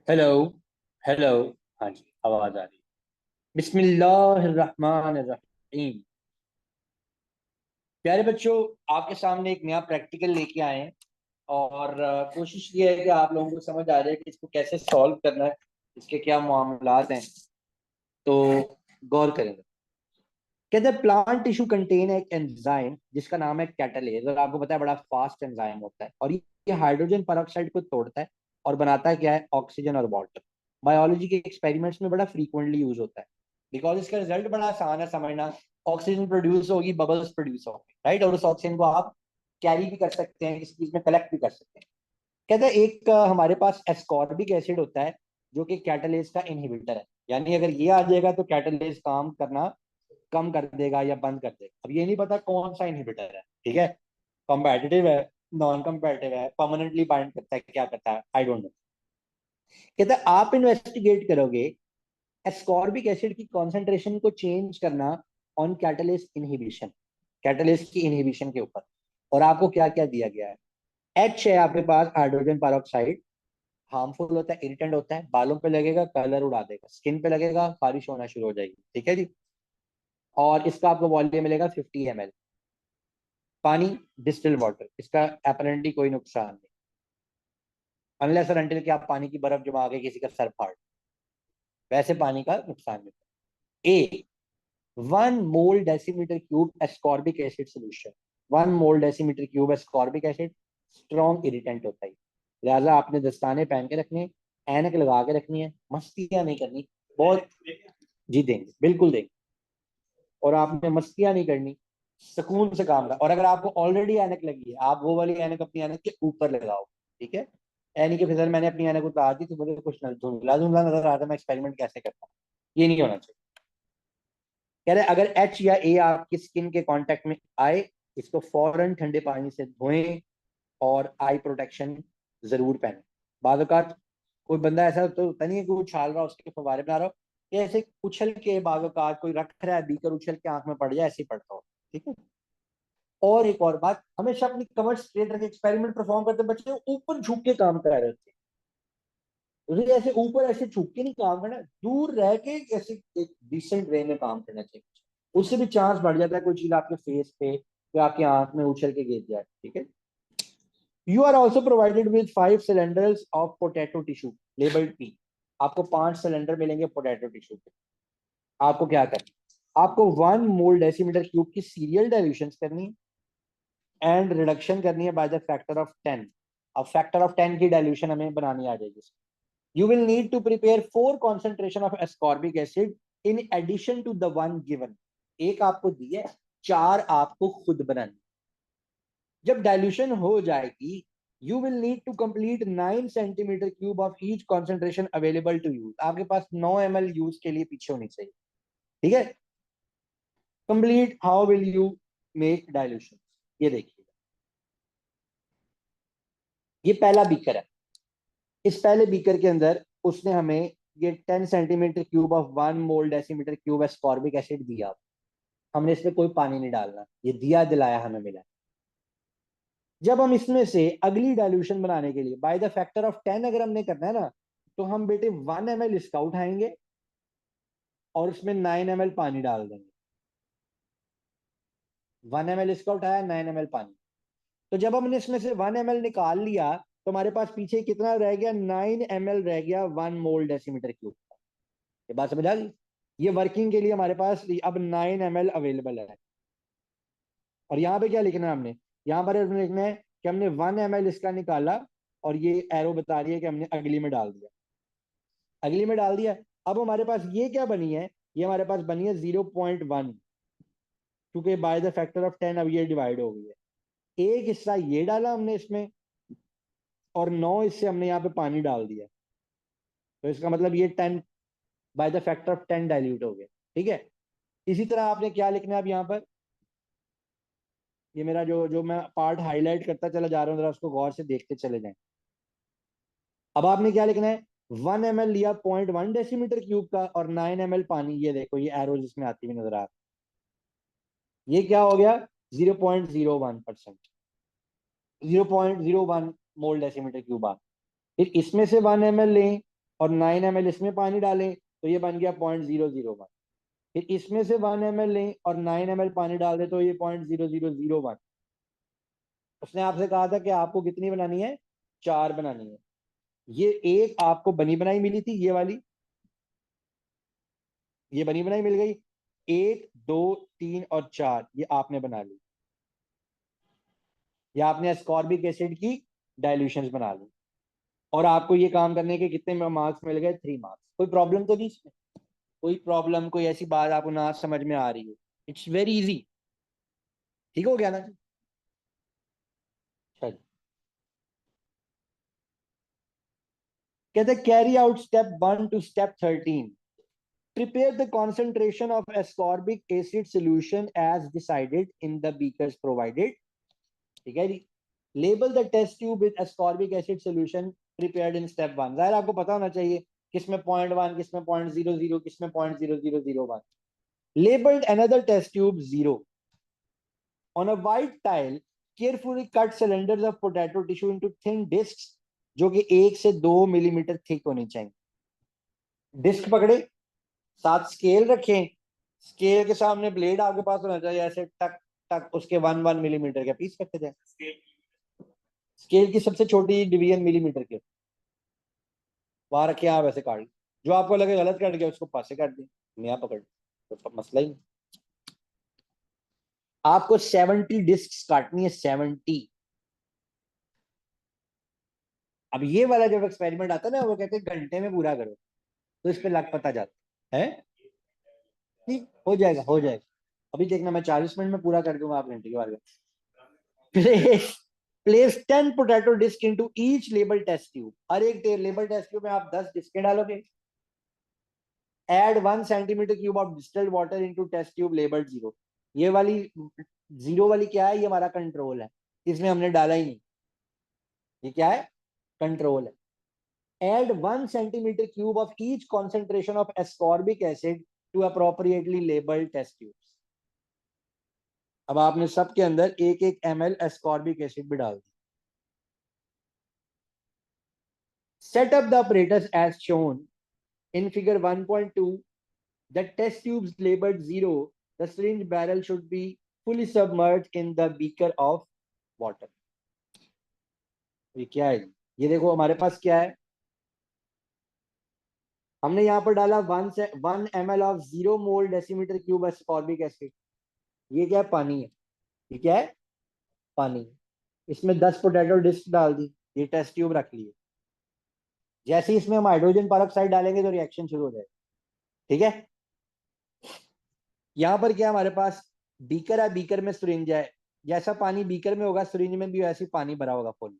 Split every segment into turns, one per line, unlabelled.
Hello. Hello. हाँ जी, आवाज आ रही। बिस्मिल्लाहिर्रहमानिर्रहीम। प्यारे बच्चों, आपके सामने एक नया प्रैक्टिकल लेके आए हैं। और कोशिश ये है कि आप लोगों को समझ आ जाए कि इसको कैसे सॉल्व करना है, इसके क्या मामलात हैं। तो गौर करेंगे। कहते हैं प्लांट टिश्यू कंटेन एक एंजाइम जिसका नाम है कैटालेज, और आपको पता है बड़ा फास्ट एंजाइम होता है, और ये हाइड्रोजन पेरोक्साइड को तोड़ता है और बनाता है क्या है, ऑक्सीजन और वाटर। बायोलॉजी के एक्सपेरिमेंट्स में बड़ा फ्रीक्वेंटली यूज होता है, बिकॉज इसका रिजल्ट बड़ा आसान है समझना। ऑक्सीजन प्रोड्यूस होगी, बबल्स प्रोड्यूस होंगे, राइट, और उस ऑक्सीजन को आप कैरी भी कर सकते हैं, किसी चीज में कलेक्ट भी कर सकते हैं। कहते हैं एक हमारे पास एस्कॉर्बिक एसिड होता है जो कि कैटालेज का इनहिबिटर है। यानी अगर ये आ जाएगा तो कैटालेज काम करना कम कर देगा या बंद कर देगा। अब ये नहीं पता कौन सा इनहिबिटर है, ठीक है, कॉम्पेटिटिव है, नॉन कम्पेटिटिव है, परमानेंटली बाइंड करता है, क्या करता है, आई डोंट नो। कहता है आप इन्वेस्टिगेट करोगे एस्कॉर्बिक एसिड की कॉन्सेंट्रेशन को चेंज करना ऑन कैटालिस्ट इनहिबिशन, कैटालिस्ट की इनहिबिशन के ऊपर। और आपको क्या क्या दिया गया है। एच है आपके पास, हाइड्रोजन पेरोक्साइड, हार्मफुल होता है, इरिटेंट होता है, बालों पे लगेगा कलर उड़ा देगा, स्किन पे लगेगा खारिश होना शुरू हो जाएगी, ठीक है जी। और इसका आपको वॉल्यूम मिलेगा 50 ml। पानी, डिस्टिल्ड वाटर, इसका अपेरेंटली कोई नुकसान नहीं, अनलेस और अनटिल कि आप पानी की बर्फ जमा के किसी का सर फाड़, वैसे पानी का नुकसान नहीं। A, 1 mole decimetre cube ascorbic acid solution. 1 mole decimetre cube ascorbic acid strong irritant होता है, लिहाजा आपने दस्ताने पहन के रखने हैं, ऐनक लगा के रखनी है, मस्तियां नहीं करनी बहुत। जी देंगे, बिल्कुल देंगे। और आपने मस्तियां नहीं करनी, सुकून से काम का। और अगर आपको ऑलरेडी ऐनक लगी है, आप वो वाली ऐनक अपनी ऐनक के ऊपर लगाओ, ठीक है। ऐनी के फिर मैंने अपनी ऐनक उतार दी तो मुझे कुछ धुंधला धुंधला नजर आता, मैं एक्सपेरिमेंट कैसे करता हूँ, ये नहीं होना चाहिए। कह रहे अगर एच या ए आपकी स्किन के कांटेक्ट में आए, इसको फौरन ठंडे पानी से धोएं और आई प्रोटेक्शन जरूर पहने। बाद औक़ात कोई बंदा ऐसा तो होता नहीं है कि वो उछाल रहा, उसके फवारे बना रहा हो, ये ऐसे उछल के बाद औक़ात कोई रख रहा है बीकर, उछल के आंख में पड़ जाए, ऐसे ही पड़ता हो, ठीक है। और एक और बात, हमेशा अपनी कमर स्ट्रेट रख, एक्सपेरिमेंट परफॉर्म करते बच्चे ऊपर झुक के काम कर रहे होते हैं। उसे ऐसे ऊपर ऐसे झुक के नहीं काम करना, दूर रह के ऐसे एक डिसेंट वे में काम करना चाहिए। उससे भी चांस बढ़ जाता है कोई चीज आपके फेस पे या आपकी आंख में उछल के गिर जाए, ठीक है। You are also provided with 5 cylinders of potato tissue labelled P. आपको 5 सिलेंडर मिलेंगे पोटैटो टिश्यू के। आपको क्या करना, आपको 1 मोल डेसीमीटर क्यूब की सीरियल डाइल्यूशन करनी है एंड रिडक्शन करनी है बाय द फैक्टर ऑफ 10। अब फैक्टर ऑफ 10 की डाइल्यूशन हमें बनानी आ जाएगी। You will need to prepare 4 concentration of ascorbic acid in addition to the one given। एक आपको दी है, 4 आपको खुद बनानी। जब डाइल्यूशन हो जाएगी, you will need to complete 9 cm³ of each concentration available to use। आपके पास 9 ml यूज के लिए पीछे होनी चाहिए, ठीक है। Complete how will you make dilution, ये देखिए, ये पहला बीकर है। इस पहले बीकर के अंदर उसने हमें ये 10 cm³ of 1 mole decimetre cube ascorbic acid दिया। हमने इसमें कोई पानी नहीं डालना, ये दिया दिलाया हमें मिला। जब हम इसमें से अगली डाइल्यूशन बनाने के लिए बाय द फैक्टर ऑफ 10 अगर हमने करना है ना, तो हम बेटे 1 ml इसका उठाएंगे और उसमें 9 ml पानी डाल देंगे। 1 ml इसका उठाया, 9 ml पानी। तो जब हमने इसमें से 1 ml निकाल लिया, तो हमारे पास पीछे कितना रह गया, 9 ml रह गया 1 मोल डेसीमीटर क्यूब। ये बात समझ आ गई। ये वर्किंग के लिए हमारे पास अब 9 ml अवेलेबल है। और यहाँ पे क्या लिखना है हमने, यहाँ पर हमने लिखना है कि हमने 1 ml इसका निकाला, और ये एरो बता रही है कि हमने अगली में डाल दिया, अगली में डाल दिया। अब हमारे पास ये क्या बनी है, ये हमारे पास बनी है 0.1, क्योंकि बाय द फैक्टर ऑफ 10 अब ये डिवाइड हो गई है। एक हिस्सा ये डाला हमने इसमें, और 9 हिस्से हमने यहाँ पे पानी डाल दिया। तो इसका मतलब ये 10 by the factor of 10 dilute हो गया, ठीक है। इसी तरह आपने क्या लिखना है अब यहाँ पर, ये मेरा जो जो मैं पार्ट हाईलाइट करता चला जा रहा हूँ, जरा उसको गौर से देखते चले जाएं। अब आपने क्या लिखना है, 1 ml लिया 0.1 डेसीमीटर क्यूब का, और 9 ml पानी, ये देखो ये एरो जिसमें आती हुई नजर आ रही है, ये क्या हो गया, 0.01%, 0.01 मोल डेसीमीटर क्यूब आ। फिर इसमें से 1 ml लें और 9 ml इसमें पानी डालें तो ये बन गया 0.001। फिर इसमें से 1 ml लें और 9 ml पानी डाल दें तो ये 0.0001। उसने आपसे कहा था कि आपको कितनी बनानी है, 4 बनानी है। ये एक आपको बनी बनाई मिली थी, ये वाली, ये बनी बनाई मिल गई। 1 2 3 और 4 ये आपने बना ली, या आपने एस्कॉर्बिक एसिड की डाइल्यूशंस बना ली। और आपको ये काम करने के कितने मार्क्स मिल गए, 3 मार्क्स। कोई प्रॉब्लम तो नहीं इसमें? कोई प्रॉब्लम, कोई ऐसी बात आपको ना समझ में आ रही हो? It's very easy. ठीक हो गया ना? चलिए, कहते carry out step 1 to step 13। Prepare the concentration of ascorbic acid solution as decided in the beakers provided. ठीक है जी। Label the test tube with ascorbic acid solution prepared in step 1। जाहिर आपको पता होना चाहिए किसमें 0.1, किसमें 0.00, किसमें 0.0001। Labeled another test tube 0। On a white tile, carefully cut cylinders of potato tissue into thin discs जो कि 1 से 2 मिलीमीटर थिक होनी चाहिए। डिस्क पकड़े, साथ स्केल रखें, स्केल के सामने ब्लेड आपके पास होना चाहिए, ऐसे टक टक उसके 1 मिलीमीटर के पीस करते जाए। स्केल की सबसे छोटी डिवीजन मिलीमीटर के, वहां रखे आप ऐसे काट, जो आपको लगे गलत कट गया उसको पासे काट दें, नया पकड़, तो मसला ही नहीं। आपको 70 डिस्क काटनी है, 70। अब ये वाला जब एक्सपेरिमेंट आता है ना, वो कहते हैं घंटे में पूरा करो, तो इस पे लग पता जाता है। नहीं, हो जाएगा हो जाएगा। अभी देखना, मैं 40 मिनट में पूरा कर दूंगा, आप घंटे के बाद। Place place 10 potato disc into each label test tube। हर एक लेबल टेस्ट ट्यूब में आप 10 डिस्कें डालोगे। Add 1 centimeter cube of distilled water into test tube labeled 0। ये वाली 0 वाली क्या है, ये हमारा कंट्रोल है, इसमें हमने डाला ही नहीं। ये क्या है, कंट्रोल है। Add 1 centimeter cube of each concentration of ascorbic acid to appropriately labeled test tubes। अब आपने सबके अंदर 1-1 ml ascorbic acid भी डाल दिया। Set up the apparatus as shown in figure 1.2, the test tubes labeled 0, the syringe barrel should be fully submerged in the beaker of water। ये क्या है? ये देखो हमारे पास क्या है, हमने यहाँ पर डाला 1 ml of 0 mole decimetre cube ascorbic acid. ये क्या है, पानी है। ये क्या है, पानी है। इसमें 10 पोटैटो डिस्क डाल दी, ये टेस्ट ट्यूब रख लिए। जैसे ही इसमें हम हाइड्रोजन पेरोक्साइड डालेंगे तो रिएक्शन शुरू हो जाएगा। ठीक है, यहाँ पर क्या हमारे पास बीकर है, बीकर में सिरिंज है। जैसा पानी बीकर में होगा, सिरिंज में भी वैसे पानी भरा होगा फुल।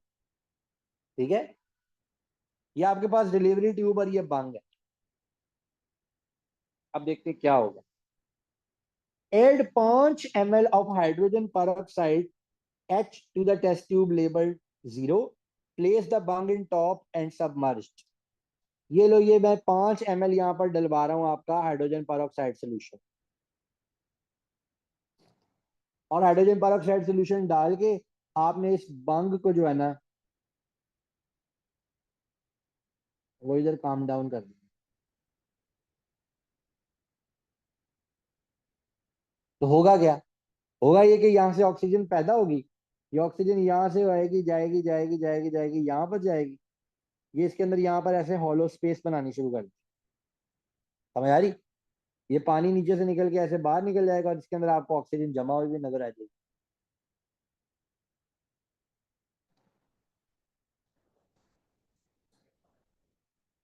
ठीक है, ये आपके पास डिलीवरी ट्यूब और ये बंग है। अब देखते हैं क्या होगा। Add 5 ml of hydrogen peroxide H to the test tube labeled 0। Place the bung in top and submerged। ये लो, ये मैं 5 ml यहाँ पर डलवा रहा हूँ आपका हाइड्रोजन पेरोक्साइड सोल्यूशन। और हाइड्रोजन पेरोक्साइड सोल्यूशन डाल के आपने इस बंग को जो है ना, वो इधर काम डाउन कर दिया। तो होगा क्या, होगा ये कि यहाँ से ऑक्सीजन पैदा होगी। ये ऑक्सीजन यहाँ से आएगी, जाएगी जाएगी जाएगी जाएगी, यहाँ पर जाएगी। ये इसके अंदर यहाँ पर ऐसे हॉलो स्पेस बनानी शुरू कर दी। समझ आ रही? ये पानी नीचे से निकल के ऐसे बाहर निकल जाएगा और इसके अंदर आपको ऑक्सीजन जमा हुई भी नजर आ जाएगी।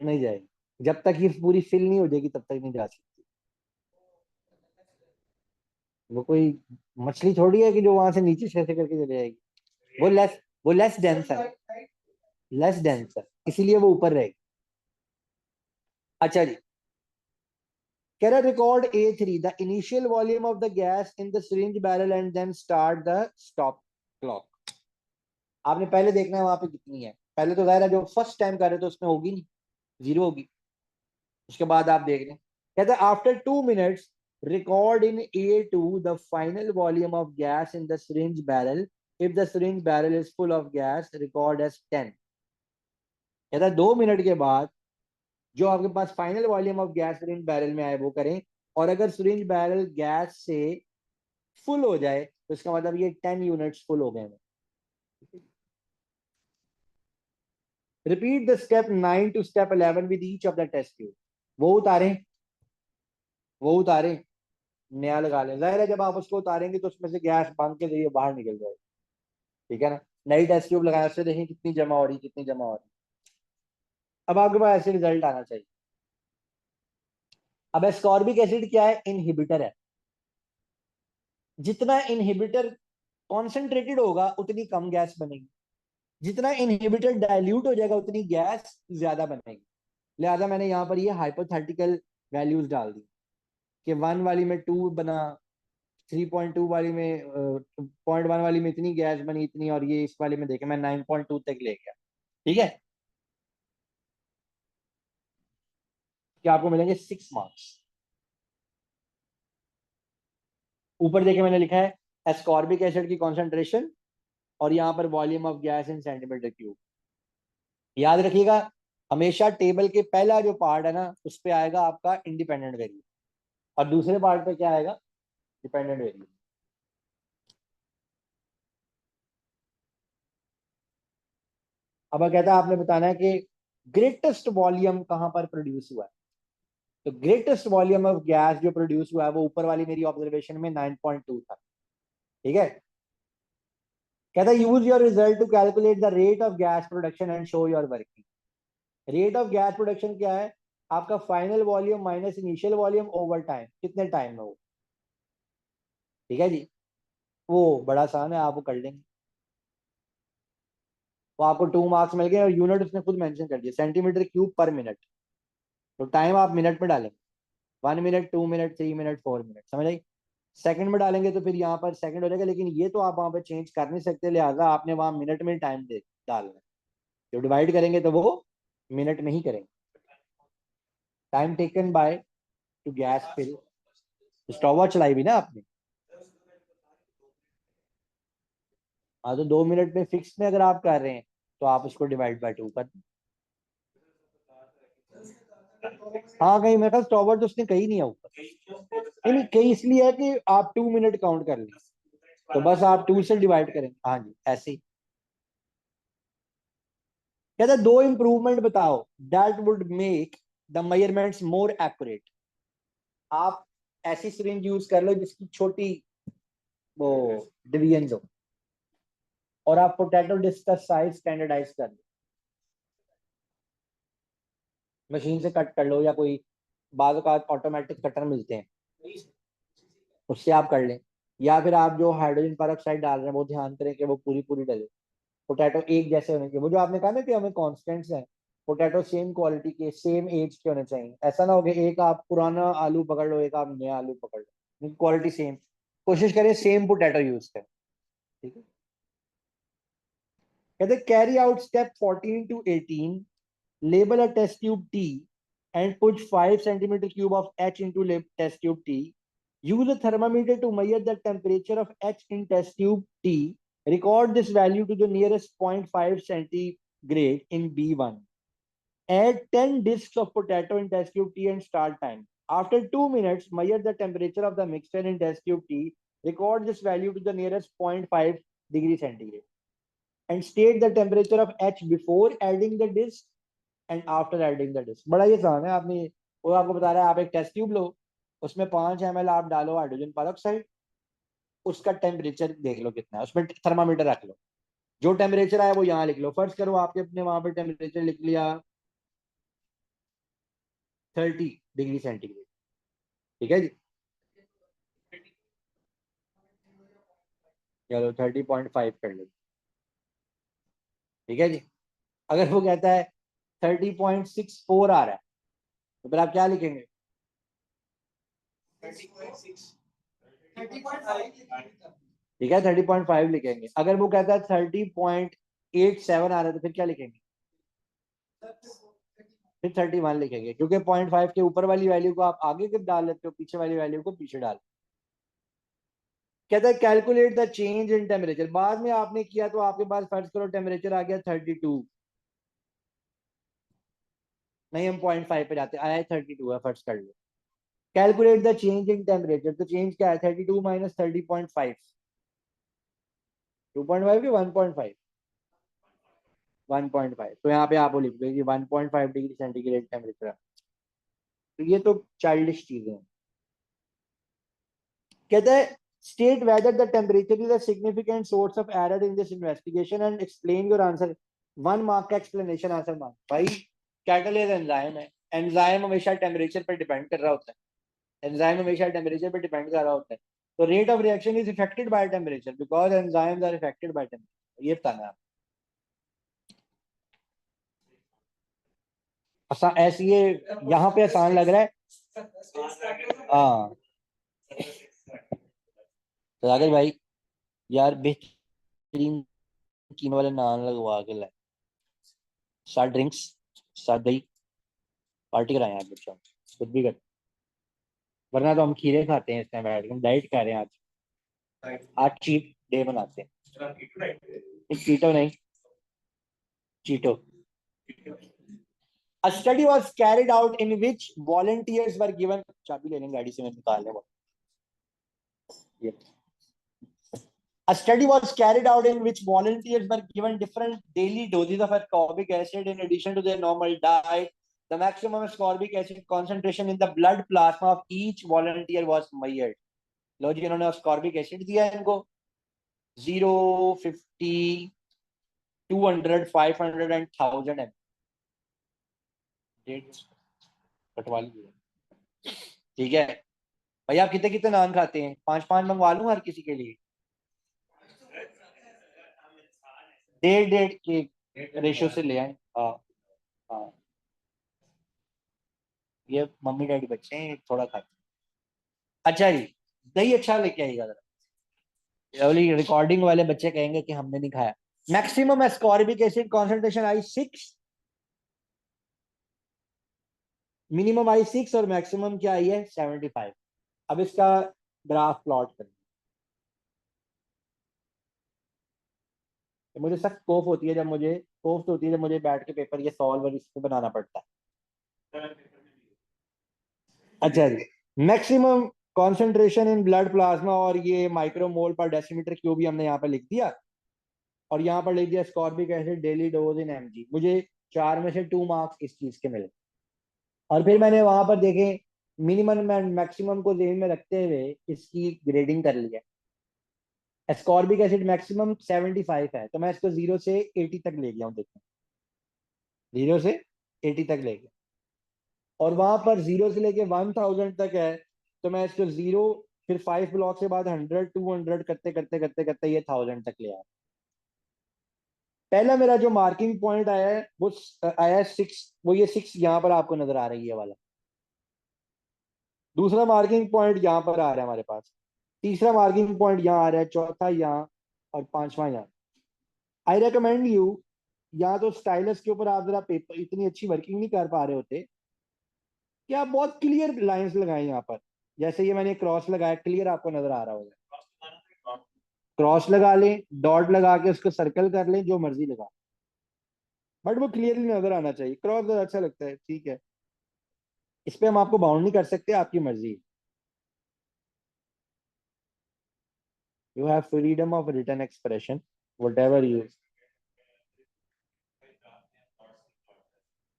नहीं जाएगी, जब तक ये पूरी फिल नहीं हो जाएगी तब तक नहीं जा सकती। वो कोई मछली थोड़ी है कि जो वहां से नीचे से ऐसे करके चले जाएगी। वो लेस डेंस है, लेस डेंस है, इसीलिए वो ऊपर रहेगी। अच्छा जी, कह रहा record A3 the initial volume of the gas in the syringe barrel and then start the stop clock. आपने पहले देखना है वहां पे कितनी है। पहले तो जाहिर है जो फर्स्ट टाइम कर रहे थे उसमें होगी नहीं, 0 होगी। उसके बाद आप देख रहे हैं, कहते हैं after 2 minutes record in A2 the final volume of gas in the syringe barrel. If the syringe barrel is full of gas record as 10। कहता है 2 मिनट के बाद जो आपके पास final volume of gas syringe barrel में आए वो करें। और अगर सिरिंज बैरल गैस से फुल हो जाए तो इसका मतलब ये 10 यूनिट्स फुल हो गए हैं। Repeat the step 9 to step 11 with each of the test tube. वो उतारें, वो उतारें, नया लगा लें। जाहिर है जब आप उसको उतारेंगे तो उसमें से गैस पंख के जरिए बाहर निकल जाएगी, ठीक है ना। नई टेस्ट ट्यूब लगाया, उससे देखें कितनी जमा हो रही, कितनी जमा हो रही। अब आपके पास ऐसे रिजल्ट आना चाहिए। अब एस्कॉर्बिक एसिड क्या है? इनहिबिटर है। जितना इनहिबिटर कॉन्सेंट्रेटेड होगा उतनी कम गैस बनेगी, जितना इनहिबिटर डाइल्यूट हो जाएगा उतनी गैस ज्यादा बनेगी। लिहाजा मैंने यहाँ पर ये हाइपोथेटिकल वैल्यूज डाल दी कि 1 वाली में 2 बना, 3.2 वाली में 0.1 वाली में इतनी गैस बनी इतनी, और ये इस वाली में देखे मैं 9.2 तक ले गया। ठीक है, कि आपको मिलेंगे 6 मार्क्स। ऊपर देखे मैंने लिखा है एस्कॉर्बिक एसिड की कॉन्सेंट्रेशन और यहाँ पर volume of gas in centimetre cube. याद रखिएगा, हमेशा टेबल के पहला जो पार्ट है ना उस पे आएगा आपका इंडिपेंडेंट वेरिएबल, और दूसरे पार्ट पे क्या आएगा? Dependent variable. अब कहता है आपने बताना है कि ग्रेटेस्ट वॉल्यूम कहां पर प्रोड्यूस हुआ है। तो ग्रेटेस्ट वॉल्यूम ऑफ गैस जो प्रोड्यूस हुआ है वो ऊपर वाली मेरी ऑब्जर्वेशन में 9.2 था। ठीक है, कहता है use your result to calculate the rate of gas production and show your working. Rate of gas production क्या है? आपका final volume minus initial volume over time, कितने टाइम में वो। ठीक है जी, वो बड़ा आसान है, आप वो कर लेंगे। तो आपको 2 मार्क्स मिल गए, और यूनिट उसने खुद मेंशन कर दिया सेंटीमीटर क्यूब पर मिनट। तो टाइम आप मिनट में डालेंगे, 1 मिनट, 2 मिनट, 3 मिनट, 4 मिनट, समझ आई। सेकंड में डालेंगे तो फिर यहाँ पर सेकंड हो जाएगा, लेकिन ये तो आप वहां पर चेंज कर नहीं सकते, लिहाजा आपने वहां मिनट में टाइम दे डालना है। जो डिवाइड करेंगे तो वो मिनट में ही करेंगे। Time taken by to gas fill. Stop watch चलाई भी ना आपने? हाँ, तो 2 मिनट में फिक्स में अगर आप कर रहे हैं तो आप उसको डिवाइड बाय 2 कर। हाँ, कहीं मेरे पास स्टॉप वॉच तो उसने कही नहीं है ऊपर। नहीं नहीं, कही इसलिए है कि आप 2 मिनट काउंट कर लें, तो बस आप 2 से डिवाइड करें। हाँ जी, ऐसे ही। कहता है दो इंप्रूवमेंट बताओ that would make the measurements more accurate. आप ऐसी सिरिंज यूज कर लो जिसकी छोटी वो डिवीजन हो, और आप पोटैटो डिस्क का साइज स्टैंडर्डाइज कर लो, मशीन से कट कर लो, या कोई बाज़ औक़ात ऑटोमेटिक कटर मिलते हैं उससे आप कर लें। या फिर आप जो हाइड्रोजन पेरोक्साइड डाल रहे हैं वो ध्यान करें कि वो पूरी पूरी डले। पोटैटो एक जैसे होने चाहिए, वो जो आपने कहा ना कि हमें कॉन्स्टेंट्स हैं, पोटैटो सेम क्वालिटी के सेम एज के होने चाहिए। ऐसा ना हो कि एक आप पुराना आलू पकड़ लो, एक आप नया आलू पकड़ लो, क्वालिटी सेम। कोशिश करें सेम पोटैटो यूज करें। ठीक है, कहते carry out step 14 to 18, label a test tube T and put 5 centimeter cube of H into test tube T. Use a thermometer to measure the temperature of H in test tube T. Record this value to the nearest 0.5 centigrade in B1. Add 10 discs of potato in test tube T and start time. After 2 minutes, measure the temperature of the mixture in test tube T. Record this value to the nearest 0.5 degree centigrade. And state the temperature of H before adding the disc and after adding the disc. बड़ा ये आसान है। आपने वो आपको बता रहा है, आप एक टेस्ट ट्यूब लो, उसमें 5 ml आप डालो हाइड्रोजन पेरोक्साइड, उसका टेम्परेचर देख लो कितना है, उसमें थर्मामीटर रख लो, जो टेम्परेचर आया वो यहाँ लिख लो। फर्ज करो आपके अपने वहां पे टेम्परेचर लिख लिया 30 डिग्री सेंटीग्रेड। ठीक है जी, चलो 30.5 कर लो। ठीक है जी, अगर वो कहता है 30.64 आ रहा है तो फिर आप क्या लिखेंगे? ठीक है, 30.5 लिखेंगे। अगर वो कहता है 30.87 आ रहा है तो फिर क्या लिखेंगे? फिर 31 लिखेंगे, क्योंकि 0.5 के ऊपर वाली वैल्यू को आप आगे कब डाल लेते हो, पीछे वाली वैल्यू को पीछे डाल। कहता है calculate the change in temperature. बाद में आपने किया तो आपके पास फर्ज करो टेम्परेचर आ गया 32, नहीं, हम 0.5 पे जाते, आया 32 है, फर्स्ट कर लो। Calculate the change in temperature, तो चेंज क्या है, 32 माइनस 30.5, 2.5 की 1.5, 1.5, तो यहाँ पे आप वो लिख दो कि 1.5 डिग्री सेंटीग्रेड टेम्परेचर। तो ये तो चाइल्डिश चीजें हैं। कहता है state whether the temperature is a significant source of error in this investigation and explain your answer. 1 mark का एक्सप्लेनेशन आंसर मार्क। भाई कैटलेज एंजाइम है, एंजाइम हमेशा टेम्परेचर पर डिपेंड कर रहा होता है, एंजाइम हमेशा टेम्परेचर पर डिपेंड कर रहा होता है। तो rate of reaction is affected by temperature because enzymes are affected by temperature, ये बताना है। ऐसे ये यहाँ पे आसान लग रहा है। हाँ राकेश भाई, यार बेहतरीन कीनो वाले नान लगवा के लाए, 7 ड्रिंक्स, 7 दही, पार्टी कराएं आज बच्चों, खुद भी कर, वरना तो हम खीरे खाते हैं इस टाइम बैठ के, हम डाइट कर रहे हैं आज, आज चीट डे बनाते हैं, चीटो नहीं, चीटो। A study was carried out in which volunteers were given, चाबी ले लेंगे गाड़ी से, मैं निकालने वाला। A study was carried out in which volunteers were given different daily doses of ascorbic acid in addition to their normal diet. The maximum ascorbic acid concentration in the blood plasma of each volunteer was measured. लो जी, इन्होंने ascorbic acid दिया है इनको 0, 50, 200, 500 and 1000 ml। कटवा लीजिए, ठीक है भाई। आप कितने कितने नान खाते हैं, 5-5 मंगवा लूं हर किसी के लिए, 1.5 के रेशियो से ले आए। हाँ हाँ, ये मम्मी डैडी बच्चे हैं, थोड़ा खाते हैं। अच्छा जी, दही अच्छा लेके आएगा जरा, रिकॉर्डिंग वाले बच्चे कहेंगे कि हमने नहीं खाया। Maximum ascorbic acid concentration I6, minimum I6 और मैक्सिमम क्या आई है 75। अब इसका ग्राफ प्लॉट करें। तो मुझे सख्त कोफ होती है जब मुझे, कोफ होती है जब मुझे बैठ के पेपर ये सॉल्व और इसको बनाना पड़ता है। अच्छा जी, maximum concentration in blood plasma, और ये माइक्रोमोल पर डेसीमीटर क्यूब भी हमने यहाँ पर लिख दिया, और यहाँ पर लिख दिया स्कॉर्बिक एसिड डेली डोज इन mg। मुझे 4 में से 2 मार्क्स इस चीज के मिले। और फिर मैंने वहां पर देखे मिनिमम एंड मैक्सिमम को ध्यान में रखते हुए इसकी ग्रेडिंग कर लिया। एस्कॉर्बिक एसिड मैक्सिमम 75 है, तो मैं इसको 0 से 80 तक ले गया हूँ, देखो 0 से 80 तक ले गया। और वहां पर 0 से लेके 1000 तक है, तो मैं इसको 0, फिर 5 ब्लॉक के बाद 100, 200 करते करते करते करते ये 1000 तक ले आया। पहला मेरा जो मार्किंग पॉइंट आया है वो आया है 6, वो ये 6 यहाँ पर आपको नजर आ रही है वाला। दूसरा मार्किंग पॉइंट यहाँ पर आ रहा है हमारे पास, तीसरा मार्किंग पॉइंट यहाँ आ रहा है, चौथा यहाँ, और पांचवा यहाँ। आई रिकमेंड यू, या तो स्टाइलस के ऊपर आप जरा पेपर, इतनी अच्छी वर्किंग नहीं कर पा रहे होते, कि आप बहुत क्लियर लाइंस लगाएं यहाँ पर। जैसे ये मैंने क्रॉस लगाया, क्लियर आपको नजर आ रहा होगा, क्रॉस लगा लें, डॉट लगा के उसको सर्कल कर लें, जो मर्जी लगा, बट वो क्लियरली नजर आना चाहिए। क्रॉस अच्छा लगता है, ठीक है, इस पे हम आपको बाउंड नहीं कर सकते, आपकी मर्जी। You have freedom of written expression, whatever you,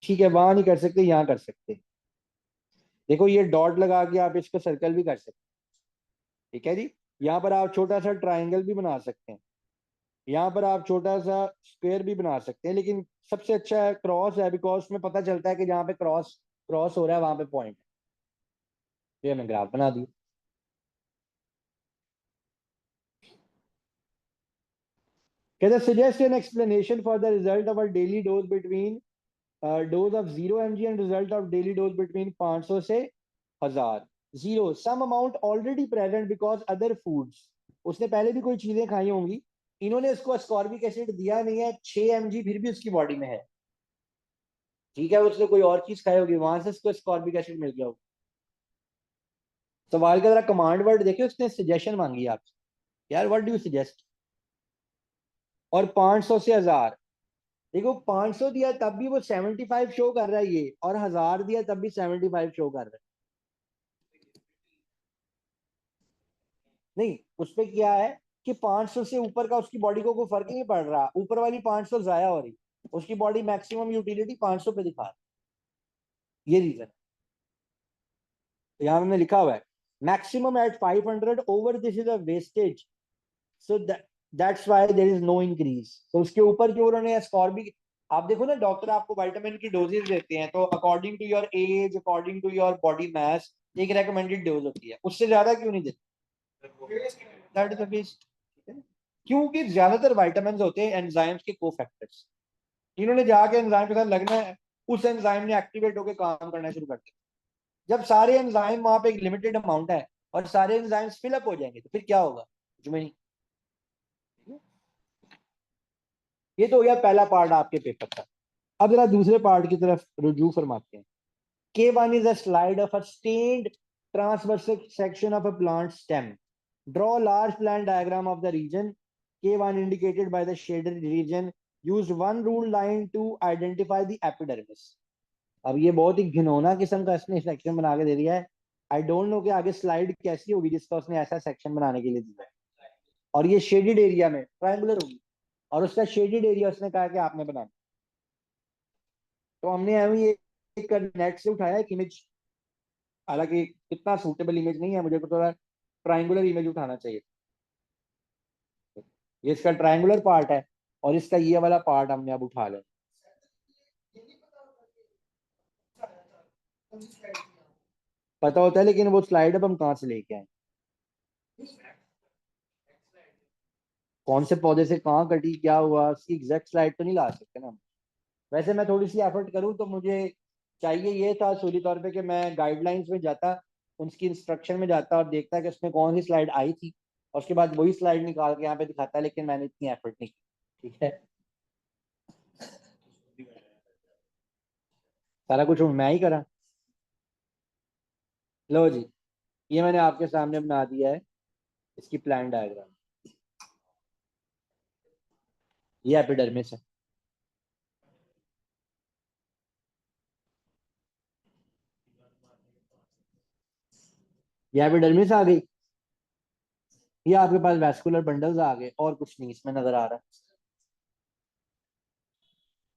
ठीक है, वहां नहीं कर सकते, यहाँ कर सकते। देखो ये डॉट लगा के आप इसको सर्कल भी कर सकते, ठीक है जी। यहाँ पर आप छोटा सा ट्राइंगल भी बना सकते हैं, यहाँ पर आप छोटा सा स्क्वायर भी बना सकते हैं, लेकिन सबसे अच्छा है क्रॉस है, बिकॉज उसमें पता चलता है कि जहाँ पे क्रॉस क्रॉस हो रहा है वहां पे पॉइंट है। तो ये मैं ग्राफ बना दी। कहते suggest an explanation for the result of a daily dose between dose of 0 mg and result of daily dose between 500 से 1000। 0 some amount already present because other foods, उसने पहले भी कोई चीजें खाई होंगी, इन्होंने इसको अस्कॉर्बिक एसिड दिया नहीं है, 6 mg फिर भी उसकी बॉडी में है, ठीक है, उसने कोई और चीज खाई होगी, वहां से उसको अस्कॉर्बिक एसिड मिल गया होगा। सवाल का जरा कमांड वर्ड देखिए, उसने सजेशन मांगी आपसे, यार व्हाट डू यू सजेस्ट। और 500 से 1000, देखो 500 दिया तब भी वो 75 शो कर रहा है ये, और 1000 दिया तब भी 75 शो कर रहा है। नहीं, उसपे क्या है कि 500 से ऊपर का उसकी बॉडी को कोई फर्क ही नहीं पड़ रहा, ऊपर वाली 500 जाया हो रही, उसकी बॉडी मैक्सिमम यूटिलिटी 500 पे दिखा रही है। ये रीजन। तो यहाँ हमने लिखा हुआ है maximum at 500, over this is a wastage, so that's why there is no increase. तो उसके ऊपर जो उन्होंने स्कॉर्बिक, आप देखो ना डॉक्टर आपको विटामिन की डोजेज देते हैं तो according to your age, according to your body mass एक रेकमेंडेड डोज होती है, उससे ज्यादा क्यों नहीं देते? That is the best. क्योंकि ज्यादातर विटामिन होते हैं एंजाइम्स के कोफैक्टर्स, इन्होंने जाके एंजाइम के साथ लगना है, उस एंजाइम ने एक्टिवेट होकर काम करना शुरू कर दिया। जब सारे एंजाइम वहां पे एक लिमिटेड अमाउंट है और सारे एंजाइम्स फिलअप हो जाएंगे तो फिर क्या होगा? कुछ में नहीं। ये तो हो गया पहला पार्ट आपके पेपर का। अब जरा दूसरे पार्ट की तरफ रुजू फरमाते हैं। K1 is a slide of a stained transverse section of a plant stem. Draw large plant diagram of the region. K1 indicated by the shaded region. Use one ruled line to identify the epidermis. अब ये बहुत ही घिनौना किस्म का इसने section बना के दे दिया है। आई डोंट नो कि आगे स्लाइड कैसी होगी जिसका उसने ऐसा सेक्शन बनाने के लिए दिया है। और ये शेडेड एरिया में ट्रायंगुलर होगी, और उसका शेडेड एरिया उसने कहा कि आपने बनाना। तो हमने अभी एक नेट से उठाया एक इमेज, हालांकि इतना सूटेबल इमेज नहीं है, मुझे को थोड़ा ट्रायंगुलर इमेज उठाना चाहिए। ये इसका ट्रायंगुलर पार्ट है और इसका ये वाला पार्ट हमने अब उठा लिया। पता होता है लेकिन वो स्लाइड अब हम कहाँ से लेके आए, कौन से पौधे से कहाँ कटी, क्या हुआ, उसकी एग्जैक्ट स्लाइड तो नहीं ला सकते ना हम। वैसे मैं थोड़ी सी एफर्ट करूँ तो मुझे चाहिए ये था सूली तौर पे कि मैं गाइडलाइंस में जाता, उनकी इंस्ट्रक्शन में जाता और देखता कि उसमें कौन सी स्लाइड आई थी, और उसके बाद वही स्लाइड निकाल के यहाँ पे दिखाता, लेकिन मैंने इतनी एफर्ट नहीं की। ठीक है, सारा कुछ मैं ही करा। लो जी, ये मैंने आपके सामने बना दिया है इसकी प्लान डायग्राम। ये एपिडर्मिस है। ये एपिडर्मिस आ गई, ये आपके पास वैस्कुलर बंडल्स आ गए, और कुछ नहीं इसमें नजर आ रहा।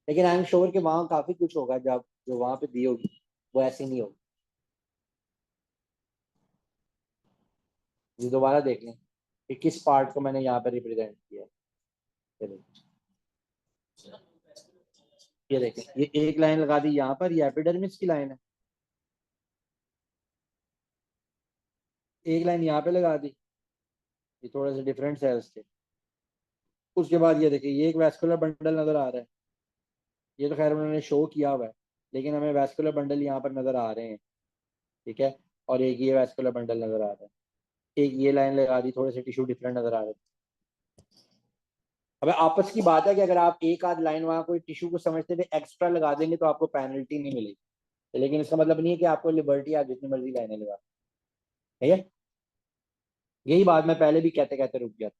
लेकिन आई एम श्योर कि वहां काफी कुछ होगा जब जो वहां पे दी होगी वो ऐसी नहीं होगी। ये दोबारा देख लें कि किस पार्ट को मैंने यहाँ पे रिप्रेजेंट किया है। ये देखिए, ये देखें, ये एक लाइन लगा दी यहाँ पर, ये एपिडर्मिस की लाइन है। एक लाइन यहाँ पे लगा दी, ये थोड़े से डिफरेंट सेल्स थे। उसके बाद ये देखिए, ये एक वैस्कुलर बंडल नजर आ रहा है। ये तो खैर उन्होंने शो किया हुआ है, लेकिन हमें वैस्कुलर बंडल यहाँ पर नजर आ रहे हैं। ठीक है, और एक ये वैस्कुलर बंडल नजर आ रहा है। एक ये लाइन लगा दी, थोड़े से टिश्यू डिफरेंट नजर आ रहे हैं। अब आपस की बात है कि अगर आप एक आध लाइन वहां कोई टिश्यू को समझते थे एक्स्ट्रा लगा देंगे तो आपको पेनल्टी नहीं मिलेगी, लेकिन इसका मतलब नहीं है कि आपको लिबर्टी आप जितनी मर्जी लाइनें लगा। ठीक है, यही बात मैं पहले भी कहते कहते रुक गया था,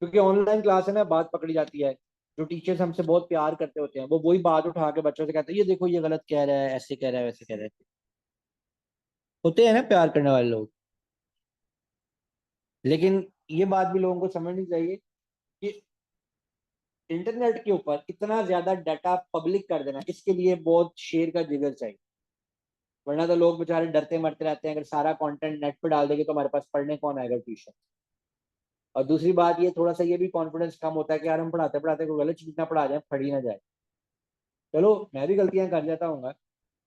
क्योंकि ऑनलाइन क्लास है ना, बात पकड़ी जाती है। जो टीचर्स हमसे बहुत प्यार करते होते हैं वो वही बात उठा के बच्चों से कहते हैं, ये देखो ये गलत कह रहा है, ऐसे कह रहा है, वैसे कह रहा है। होते हैं ना प्यार करने वाले लोग। लेकिन ये बात भी लोगों को समझनी चाहिए कि इंटरनेट के ऊपर इतना ज्यादा डाटा पब्लिक कर देना, इसके लिए बहुत शेर का जिगर चाहिए। वरना तो लोग बेचारे डरते मरते रहते हैं, अगर सारा कंटेंट नेट पे डाल देंगे तो हमारे पास पढ़ने कौन आएगा ट्यूशन। और दूसरी बात ये थोड़ा सा ये भी कॉन्फिडेंस कम होता है कि यार हम पढ़ाते पढ़ाते कोई गलत चीज ना पढ़ा जाए, पढ़ी ना जाए। चलो मैं भी गलतियां कर जाता हूँ,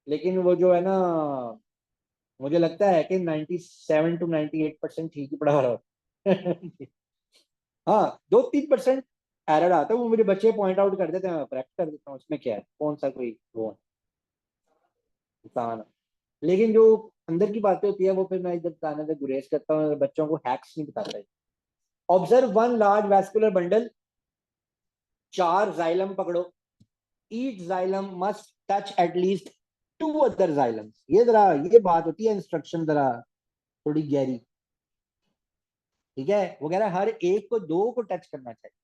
लेकिन वो जो है ना, मुझे लगता है कि 97 to 98% ठीक ही पढ़ा रहा हूँ। हाँ, 2-3% एरर आता है, वो मेरे बच्चे पॉइंट आउट कर देते हैं, मैं करेक्ट कर देता हूँ, उसमें क्या है, कौन सा कोई वो इंसान है। लेकिन जो अंदर की बातें होती है वो फिर मैं इधर बताने से गुरेज करता हूँ, बच्चों को हैक्स नहीं बताता है। Observe one large vascular bundle, 4 xylem पकड़ो, each xylem must touch at least 2 other xylems. ये जरा ये बात होती है इंस्ट्रक्शन जरा थोड़ी गहरी। ठीक है, वो कह रहा है हर एक को 2 को टच करना चाहिए।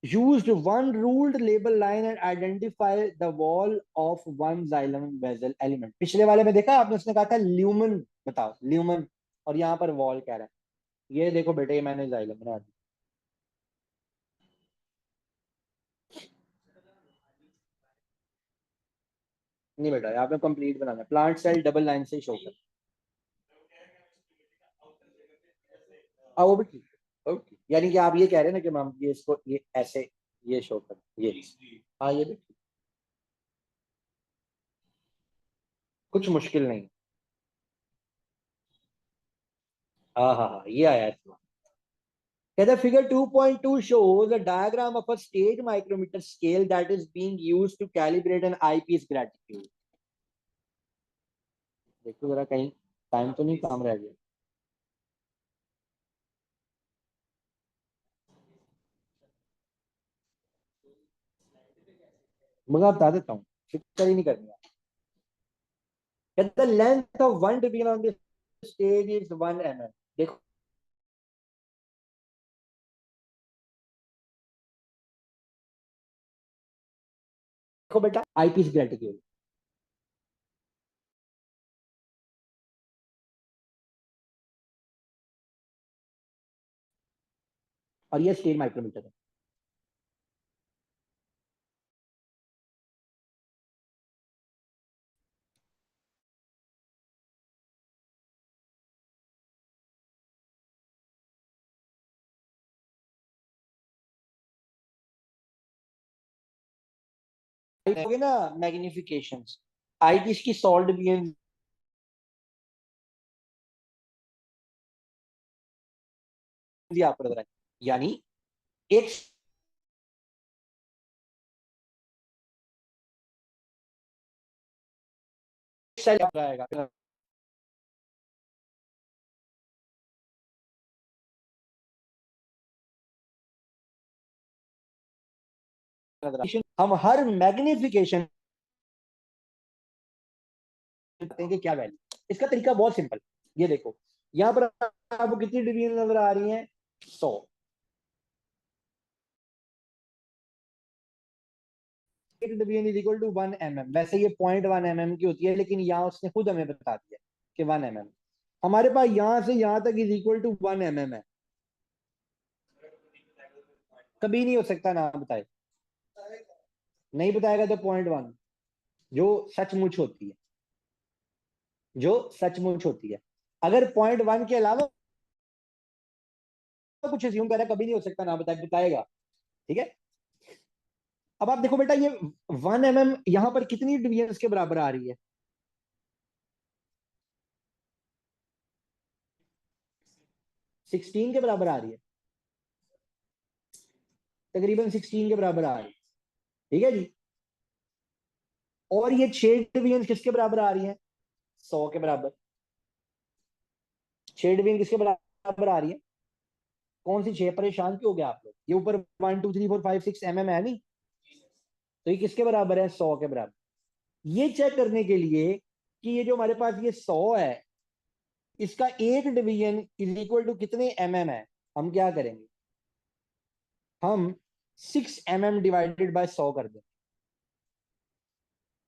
used one ruled label line and identify the wall of one xylem vessel element. पिछले वाले में देखा आपने, उसने कहा था ल्यूमन, बताओ ल्यूमन, और यहाँ पर वॉल कह रहा है। ये देखो बेटे, मैंने xylem बना दिया। नहीं बेटा, यहाँ पे कंप्लीट बनाना, प्लांट सेल डबल लाइन से शो कर। वो भी ठीक है, ओके। यानी कि आप ये कह रहे हैं ना कि मैम ये इसको ये ऐसे ये शो कर, ये, हाँ ये भी ठीक, कुछ मुश्किल नहीं। हाँ हाँ हाँ, ये आया है। The figure 2.2 shows a diagram of a stage micrometer scale that is being used to calibrate an eyepiece gratitude. देखो जरा कहीं टाइम तो नहीं काम रह गया। मगर बता देता हूँ, फिक्र ही नहीं करनी है। The length of one division on this stage is 1 mm. देखो देखो बेटा, eyepiece gratitude, और ये स्टेज माइक्रोमीटर है। हो गए ना मैग्निफिकेशंस, eyepiece की सॉल्ट भी आपको लग रहा है, यानी एक सेल आएगा। हम हर मैग्निफिकेशन कि क्या वैल्यू, इसका तरीका बहुत सिंपल। ये देखो यहाँ पर आपको कितनी डिवीजन नजर आ रही है, 100। एक division is equal to 1 mm। वैसे ये 0.1 mm की होती है, लेकिन यहाँ उसने खुद हमें बता दिया कि 1 mm। हमारे पास यहाँ से यहाँ तक इज इक्वल टू 1 mm है। कभी नहीं हो सकता ना बताए, नहीं बताएगा तो 0.1, जो सचमुच होती है, जो सचमुच होती है। अगर 0.1 के अलावा कुछ अस्यूम करें, कभी नहीं हो सकता ना बताएगा। ठीक है, अब आप देखो बेटा, ये 1 mm यहां पर कितनी डिवीजन के बराबर आ रही है, 16 के बराबर आ रही है, तकरीबन 16 के बराबर आ रही है। ठीक है जी, और ये 6 डिवीजन किसके बराबर आ रही है, 100 के बराबर। 6 डिवीजन किसके बराबर आ रही है, कौन सी 6, परेशान क्यों हो गया आप लोग, ये ऊपर 1 2 3 4 5 6 mm है नहीं, तो ये किसके बराबर है, 100 के बराबर। ये चेक करने के लिए कि ये जो हमारे पास ये 100 है, इसका एक डिवीजन इज इक्वल टू कितने है, हम क्या करेंगे, हम 6 mm डिवाइडेड बाय 100 कर देंगे,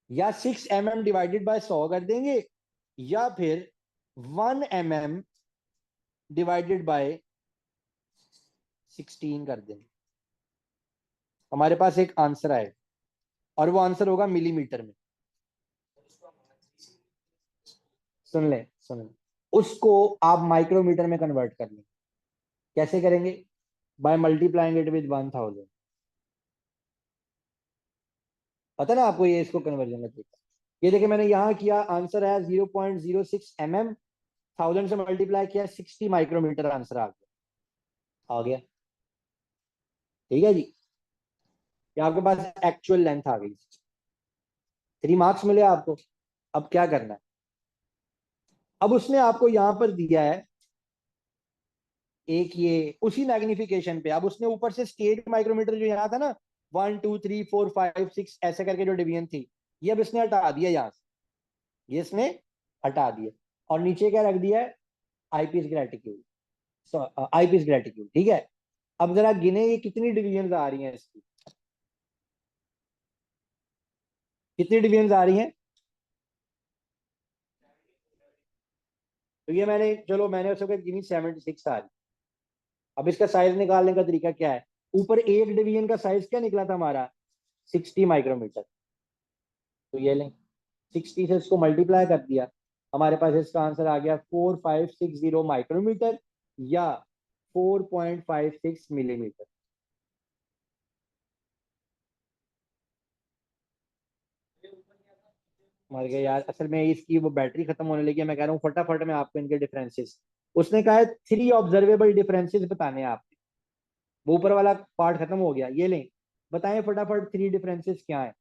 या 6 mm डिवाइडेड बाय 100 कर देंगे, या फिर 1 mm डिवाइडेड बाय 16 कर देंगे। हमारे पास एक आंसर आए, और वो आंसर होगा मिलीमीटर में। सुन ले सुन ले, उसको आप माइक्रोमीटर में कन्वर्ट कर लें। कैसे करेंगे, बाय मल्टीप्लाइंग इट विद 1000। पता ना आपको ये इसको कन्वर्जन का तरीका। ये देखिए मैंने यहाँ किया, आंसर है 0.06 mm, 1000 से मल्टीप्लाई किया, 60 माइक्रोमीटर आंसर आ गया। ठीक है जी, ये आपके पास एक्चुअल लेंथ आ गई, 3 मार्क्स मिले आपको। अब क्या करना है, अब उसने आपको यहां पर दिया है एक, ये उसी मैग्निफिकेशन पे, अब उसने ऊपर से स्टेट माइक्रोमीटर जो यहाँ था ना, 1 2 3 4 5 6 ऐसे करके जो डिवीजन थी, ये अब इसने हटा दिया यहाँ से, ये इसने हटा दिया, और नीचे क्या रख दिया है, आईपीएस ग्रेटिट्यूड, आईपीएस ग्रेटिट्यूड। ठीक है, अब जरा गिने ये कितनी डिवीजन आ रही हैं इसकी, कितनी डिवीजन आ रही हैं। तो ये मैंने, चलो मैंने उसको गिनी 76 आ रही। अब इसका साइज निकालने का तरीका क्या है, ऊपर एक डिवीजन का साइज क्या निकला था हमारा, 60 माइक्रोमीटर। तो ये लें, 60 से इसको मल्टीप्लाई कर दिया, हमारे पास इसका आंसर आ गया 4560 माइक्रोमीटर या 4.56 मिलीमीटर। मर गए यार, असल में इसकी वो बैटरी खत्म होने लगी है, मैं कह रहा हूँ फटाफट में आपको इनके डिफरेंसेस, उसने कहा है 3 ऑब्जर्वेबल डिफरेंसेस बताने हैं आपने। वो ऊपर वाला पार्ट खत्म हो गया, ये लें, बताएं फटाफट 3 डिफरेंसेस क्या है।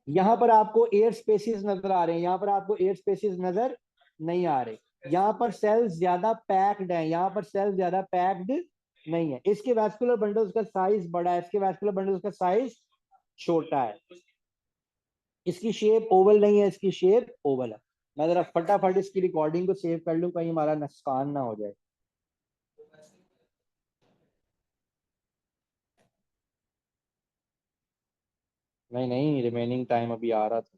यहाँ पर आपको 8 स्पेसिस नजर आ रहे हैं, यहाँ पर आपको 8 स्पेसिस नजर नहीं आ रहे। यहाँ पर सेल्स ज्यादा पैक्ड है, यहाँ पर सेल्स ज्यादा पैक्ड नहीं है। इसके वैस्कुलर बंडल्स का साइज बड़ा है, इसके वैस्कुलर बंडल्स का साइज छोटा है। इसकी शेप ओवल नहीं है, इसकी शेप ओवल है। मैं जरा फटाफट इसकी रिकॉर्डिंग को सेव कर लूं, कहीं हमारा नुकसान ना हो जाए। नहीं नहीं, रिमेनिंग टाइम अभी आ रहा था।